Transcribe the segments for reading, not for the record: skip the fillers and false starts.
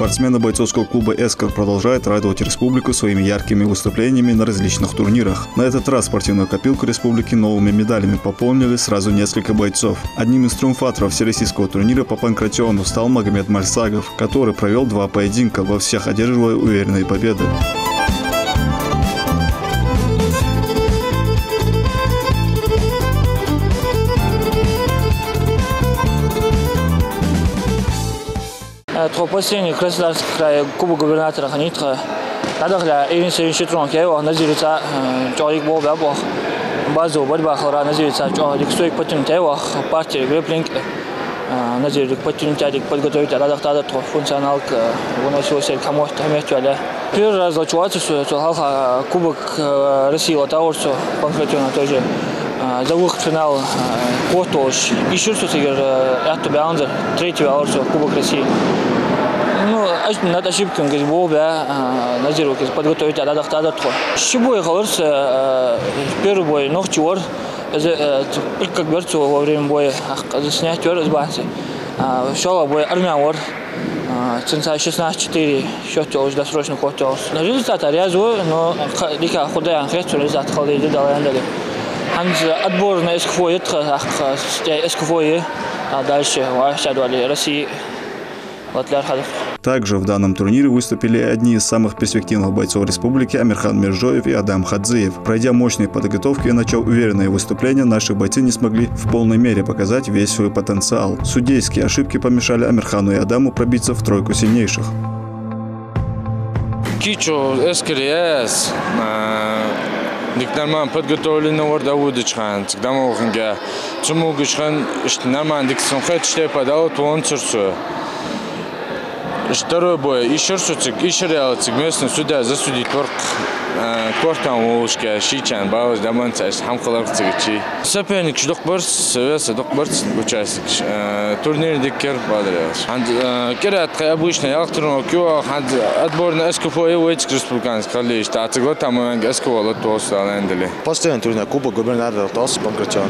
Спортсмены бойцовского клуба «Эскор» продолжают радовать республику своими яркими выступлениями на различных турнирах. На этот раз спортивную копилку республики новыми медалями пополнили сразу несколько бойцов. Одним из триумфаторов всероссийского турнира по панкратиону стал Магомед Мальсагов, который провел 2 поединка, во всех одерживая уверенные победы. Последний Краснодарский край Кубок губернатора Ханитха. Надо и сегодняшний турнир его называется человек Бога Бог. Базу борьба называется человек стоит потянуть его партии грэпплинг называется потянуть подготовить надо функционал выносился кому то первый раз зачувствовался Кубок России от того что панкратиона тоже за выход в финал Котош еще что-то это баунзер третий алорсо Кубок России. Ну, над ошибками говорит Бога назировки подготовить надо Щебой халырсы первый бой ногтевор как берется во время боя заснять из банки. Шел бой армянвор ценца 16-4 счет уже досрочно котел. На результат рязу, но дика худая анхет результат халды дал яндали. Отбор на эскфое, эскфое, а дальше в России. Также в данном турнире выступили одни из самых перспективных бойцов республики Амирхан Миржоев и Адам Хадзиев. Пройдя мощные подготовки и начав уверенные выступления, наши бойцы не смогли в полной мере показать весь свой потенциал. Судейские ошибки помешали Амирхану и Адаму пробиться в тройку сильнейших. Нормально подготовленный вардавудычхан, когда мы ухнга, чему гушхан, нормально диксон хоть что подал, то он цурсу. Второй бой, еще что-то, еще реалити, местный судья засудить кортан улушка, шичан, бауз, даманцаш, хамкаларцыгычи. Соперник докборс, совеса докборс участник. Турнир дикер бадряш. Керат обычно ялтырно кё, отбор на СКФО и Уэйчик республиканский колледж. Тацыгла там СКФО лотос алендели. Последний турнир Кубок губернатора Тос Панкратион.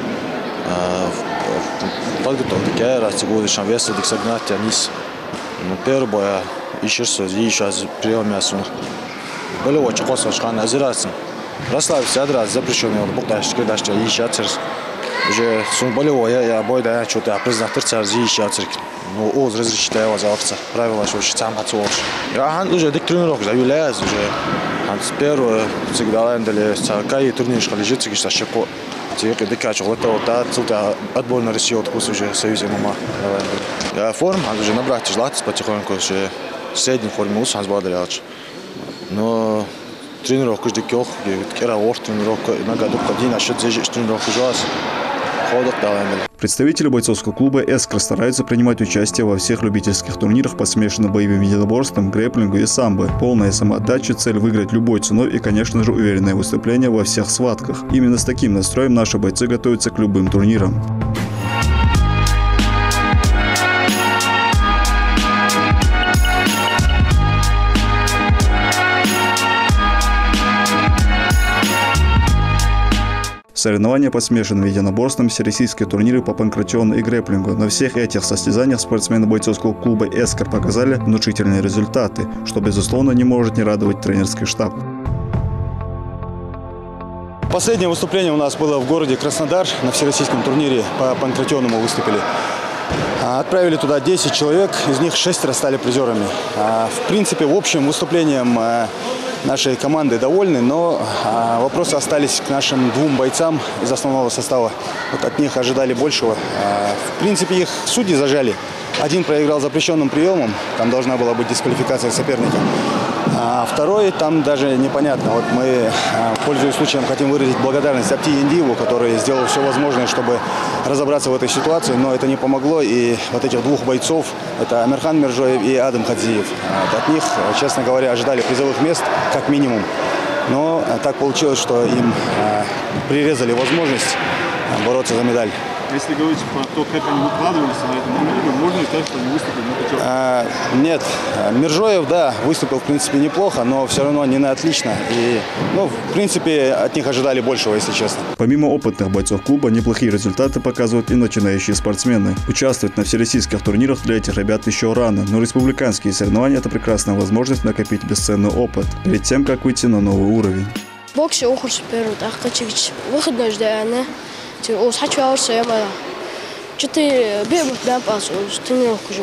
Подготовка кера, цигудышан веса диксагнатия низ. Первый бой еще прием мясо. Были очень косо, что она азирация. Расслабься, адрес запрещенный, он бухтаешь, когда что еще отцерс. Уже сон болевой, я бой да что-то признак терцер, еще отцерк. Ну, оз разрешите его завтра. Правила, что сам отцовш. Я уже дик тренировок завелась уже. Первый всегда лендали, какие турниры лежит, что щеко. Теперь дикач, вот это отбор на Россию откус уже союзе мама. Форма, уже набрать желательно потихоньку, уже в средней форме лучше разбавлять. Но тренировка ждет кёх, кера орт тренировка, иногда только один, а счет здесь тренировка ужас. Ходок давай. Представители бойцовского клуба «Эскор» стараются принимать участие во всех любительских турнирах по смешанным боевым единоборствам, грэпплингу и самбо. Полная самоотдача, цель выиграть любой ценой и, конечно же, уверенное выступление во всех схватках. Именно с таким настроем наши бойцы готовятся к любым турнирам. Соревнования по смешанным единоборствам, всероссийские турниры по панкратиону и грэпплингу. На всех этих состязаниях спортсмены бойцовского клуба «Эскор» показали внушительные результаты, что, безусловно, не может не радовать тренерский штаб. Последнее выступление у нас было в городе Краснодар. На всероссийском турнире по панкратиону мы выступили. Отправили туда 10 человек, из них 6 стали призерами. В принципе, в общем, выступлением нашей команды довольны, но вопросы остались к нашим 2 бойцам из основного состава. Вот от них ожидали большего. В принципе, их судьи зажали. Один проиграл запрещенным приемом, там должна была быть дисквалификация соперника. А второй там даже непонятно. Вот мы, пользуясь случаем, хотим выразить благодарность Апти Индиеву, который сделал все возможное, чтобы разобраться в этой ситуации, но это не помогло. И вот этих 2 бойцов, это Амирхан Миржоев и Адам Хадзиев, от них, честно говоря, ожидали призовых мест как минимум. Но так получилось, что им прирезали возможность бороться за медаль. Если говорить про то, как они выкладывались на этом турнире, можно ли сказать, что они выступили на пятерку? Нет, Миржоев, да, выступил в принципе неплохо, но все равно не на отлично. И, в принципе, от них ожидали большего, если честно. Помимо опытных бойцов клуба, неплохие результаты показывают и начинающие спортсмены. Участвовать на всероссийских турнирах для этих ребят еще рано, но республиканские соревнования – это прекрасная возможность накопить бесценный опыт перед тем, как выйти на новый уровень. В боксе ухожу первый, выходной ждаю, хочу аурса, четыре бегут на пасу, тренировку же.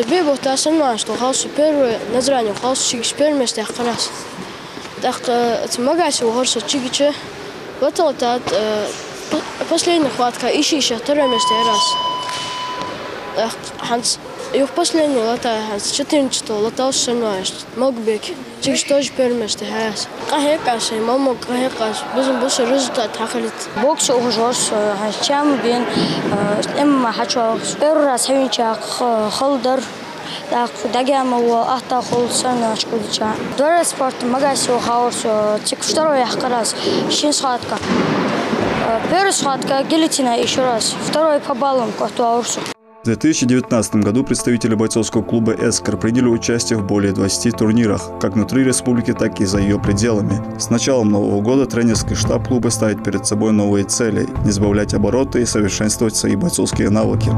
Бегут, а сама, что халсу первый, название халсу чигич первый место как раз. Так, магазин ухожу чигиче, вот это последняя хватка, ищи второе место раз. Ханс, и в последнюю лата Ханс 14 латал соревнуешь, мог бег, чигич тоже первое место раз. Кахекас, мама кахекас, безумно больше результат хахалит. Бокс ухожу, чем бен, хочу первый раз хавинча холдер. Так, дагяма у ахта холсана шкудича. Второй спорт магазин ухожу, тик второй как раз, схватка. Первая схватка гильотина еще раз, второй по баллам картуаурсу. В 2019 году представители бойцовского клуба «Эскор» приняли участие в более 20 турнирах, как внутри республики, так и за ее пределами. С началом нового года тренерский штаб клуба ставит перед собой новые цели – не сбавлять обороты и совершенствовать свои бойцовские навыки.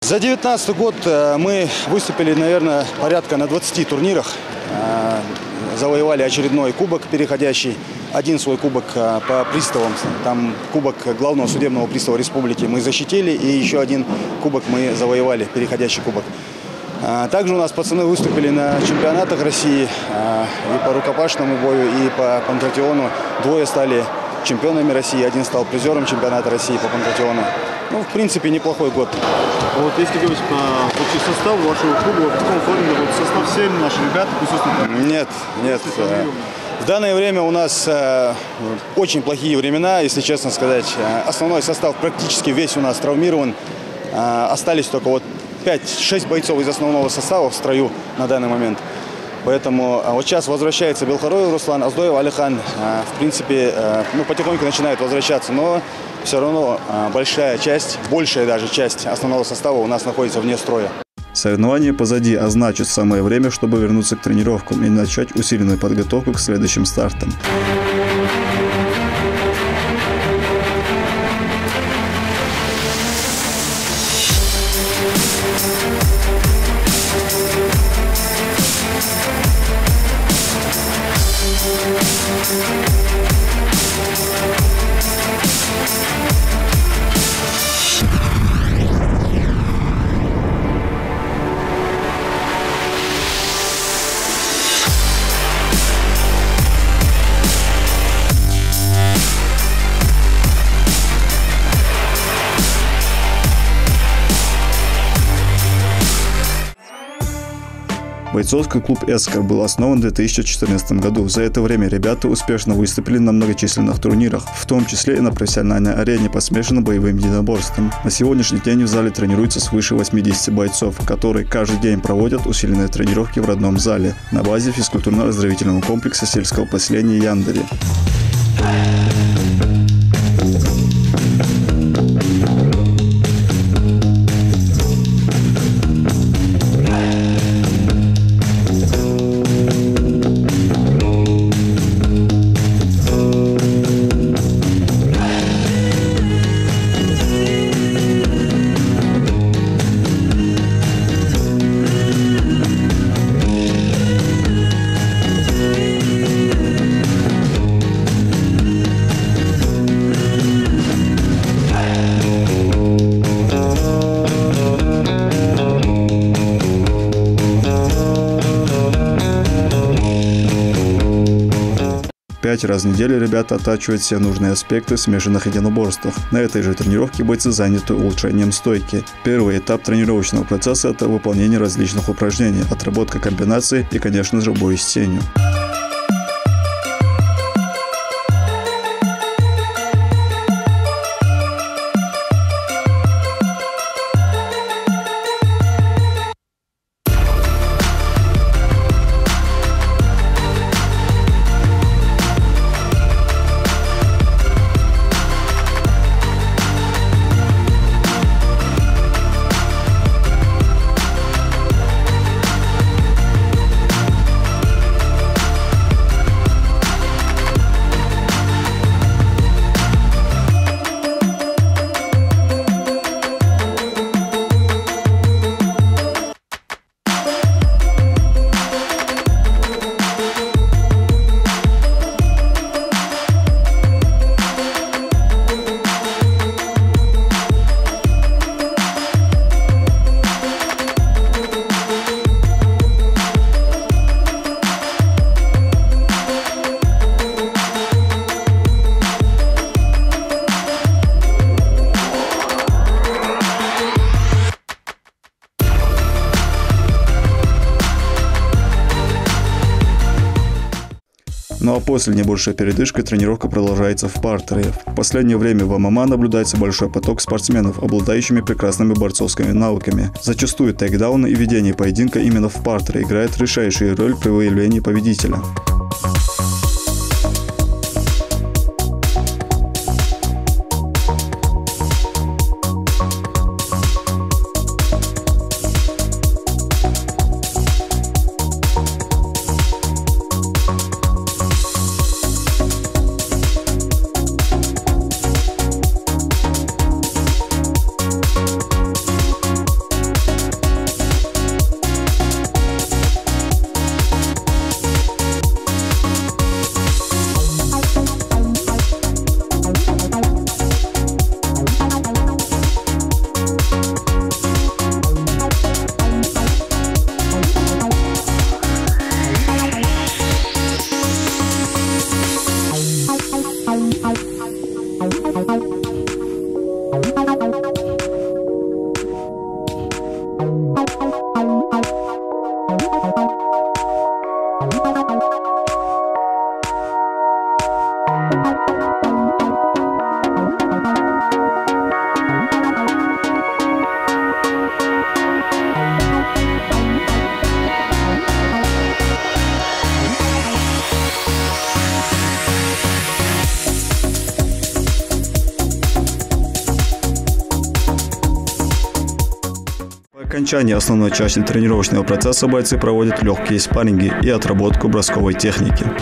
За 2019 год мы выступили, наверное, порядка на 20 турнирах. Завоевали очередной кубок переходящий, один свой кубок по приставам. Там кубок главного судебного пристава республики мы защитили, и еще один кубок мы завоевали, переходящий кубок. Также у нас пацаны выступили на чемпионатах России и по рукопашному бою, и по панкратиону. Двое стали чемпионами России, один стал призером чемпионата России по панкратиону. В принципе, неплохой год. Вот если говорить про общий состав вашего клуба, в каком форме состав 7 наших ребят присутствуют? Нет. В данное время у нас очень плохие времена, если честно сказать. Основной состав практически весь у нас травмирован. Остались только 5-6 бойцов из основного состава в строю на данный момент. Поэтому вот сейчас возвращается Белхароев Руслан, Аздоев Алихан. В принципе, потихоньку начинают возвращаться, но все равно большая даже часть основного состава у нас находится вне строя. Соревнования позади, а значит, самое время, чтобы вернуться к тренировкам и начать усиленную подготовку к следующим стартам. Бойцовский клуб «Эскор» был основан в 2014 году. За это время ребята успешно выступили на многочисленных турнирах, в том числе и на профессиональной арене по смешанным боевым единоборствам. На сегодняшний день в зале тренируется свыше 80 бойцов, которые каждый день проводят усиленные тренировки в родном зале на базе физкультурно-оздоровительного комплекса сельского поселения Яндери. 5 раз в неделю ребята оттачивают все нужные аспекты в смешанных единоборствах. На этой же тренировке бойцы заняты улучшением стойки. Первый этап тренировочного процесса – это выполнение различных упражнений, отработка комбинаций и, конечно же, бой с тенью. Ну а после небольшой передышки тренировка продолжается в партере. В последнее время в ММА наблюдается большой поток спортсменов, обладающими прекрасными борцовскими навыками. Зачастую тейкдауны и ведение поединка именно в партере играет решающую роль при выявлении победителя. По окончании основной части тренировочного процесса бойцы проводят легкие спарринги и отработку бросковой техники. –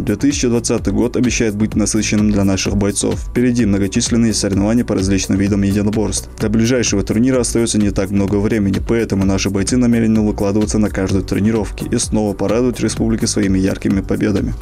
2020 год обещает быть насыщенным для наших бойцов. Впереди многочисленные соревнования по различным видам единоборств. До ближайшего турнира остается не так много времени, поэтому наши бойцы намерены выкладываться на каждой тренировке и снова порадовать республику своими яркими победами.